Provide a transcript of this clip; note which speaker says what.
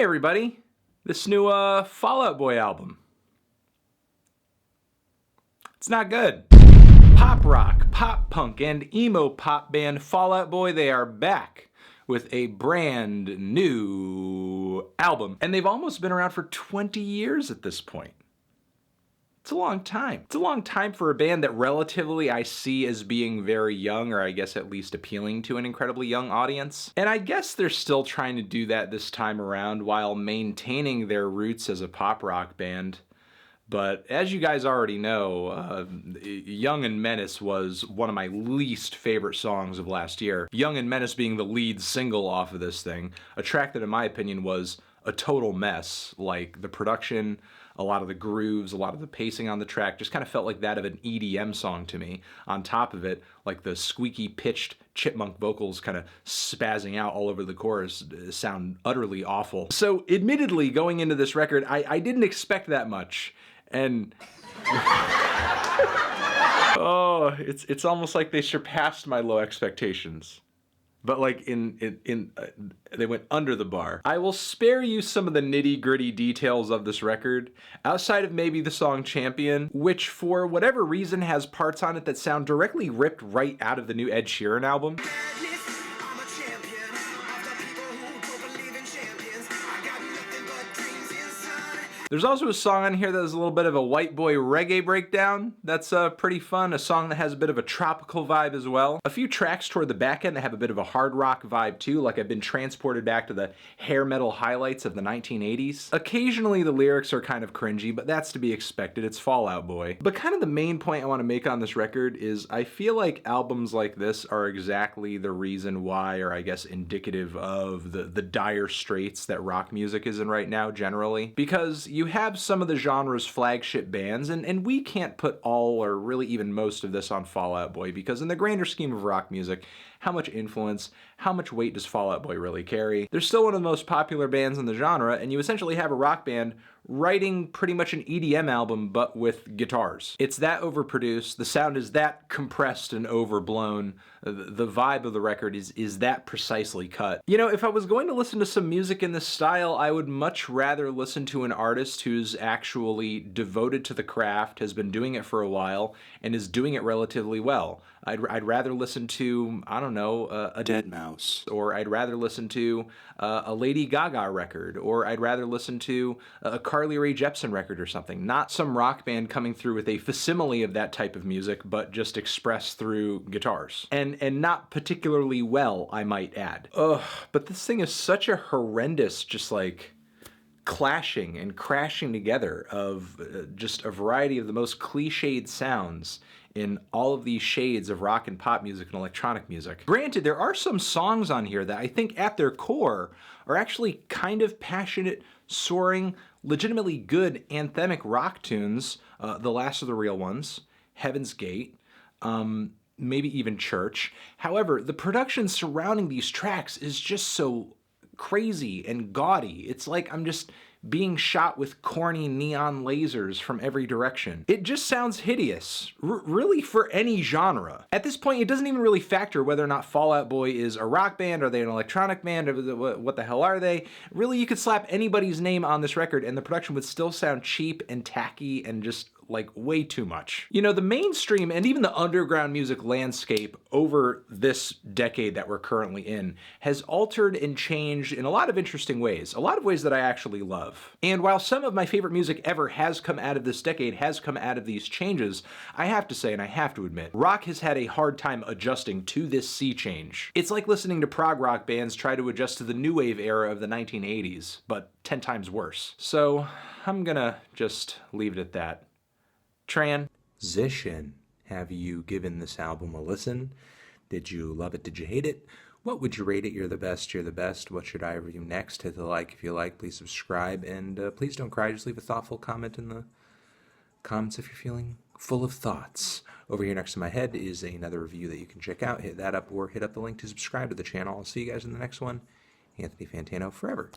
Speaker 1: Hey everybody, this new Fall Out Boy album. It's not good. Pop rock, pop punk, and emo pop band Fall Out Boy, they are back with a brand new album. And they've almost been around for 20 years at this point. It's a long time. It's a long time for a band that relatively I see as being very young, or I guess at least appealing to an incredibly young audience. And I guess they're still trying to do that this time around while maintaining their roots as a pop rock band. But as you guys already know, Young and Menace was one of my least favorite songs of last year. Young and Menace being the lead single off of this thing, a track that in my opinion was a total mess. Like the production, a lot of the grooves, a lot of the pacing on the track just kind of felt like that of an EDM song to me. On top of it, like the squeaky pitched chipmunk vocals kind of spazzing out all over the chorus sound utterly awful. So admittedly, going into this record, I didn't expect that much. And oh, it's almost like they surpassed my low expectations. But like they went under the bar. I will spare you some of the nitty-gritty details of this record, outside of maybe the song Champion, which for whatever reason has parts on it that sound directly ripped right out of the new Ed Sheeran album. There's also a song on here that is a little bit of a white boy reggae breakdown. That's pretty fun. A song that has a bit of a tropical vibe as well. A few tracks toward the back end that have a bit of a hard rock vibe too, like I've been transported back to the hair metal highlights of the 1980s. Occasionally the lyrics are kind of cringy, but that's to be expected. It's Fall Out Boy. But kind of the main point I want to make on this record is I feel like albums like this are exactly the reason why, or I guess indicative of the dire straits that rock music is in right now generally. Because you have some of the genre's flagship bands, and we can't put all or really even most of this on Fall Out Boy, because in the grander scheme of rock music, how much influence, how much weight does Fall Out Boy really carry? They're still one of the most popular bands in the genre, and you essentially have a rock band writing pretty much an EDM album, but with guitars. It's that overproduced, the sound is that compressed and overblown, the vibe of the record is that precisely cut. You know, if I was going to listen to some music in this style, I would much rather listen to an artist who's actually devoted to the craft, has been doing it for a while, and is doing it relatively well. I'd rather listen to, I don't know, a Deadmau5, or I'd rather listen to a Lady Gaga record, or I'd rather listen to a Carly Rae Jepsen record or something. Not some rock band coming through with a facsimile of that type of music, but just expressed through guitars. And not particularly well, I might add. Ugh, but this thing is such a horrendous, just like, clashing and crashing together of just a variety of the most cliched sounds in all of these shades of rock and pop music and electronic music. Granted, there are some songs on here that I think at their core are actually kind of passionate, soaring, legitimately good anthemic rock tunes. The Last of the Real Ones, Heaven's Gate, maybe even Church. However, the production surrounding these tracks is just so crazy and gaudy. It's like I'm just being shot with corny neon lasers from every direction. It just sounds hideous, really for any genre. At this point, it doesn't even really factor whether or not Fall Out Boy is a rock band, are they an electronic band, or what the hell are they? Really, you could slap anybody's name on this record and the production would still sound cheap and tacky and just like way too much. You know, the mainstream and even the underground music landscape over this decade that we're currently in has altered and changed in a lot of interesting ways, a lot of ways that I actually love. And while some of my favorite music ever has come out of this decade, has come out of these changes, I have to say, and I have to admit, rock has had a hard time adjusting to this sea change. It's like listening to prog rock bands try to adjust to the new wave era of the 1980s, but 10 times worse. So I'm gonna just leave it at that. Transition. Have you given this album a listen? Did you love it? Did you hate it? What would you rate it? You're the best. You're the best. What should I review next? Hit the like if you like. Please subscribe. And please don't cry. Just leave a thoughtful comment in the comments if you're feeling full of thoughts. Over here next to my head is another review that you can check out. Hit that up or hit up the link to subscribe to the channel. I'll see you guys in the next one. Anthony Fantano forever.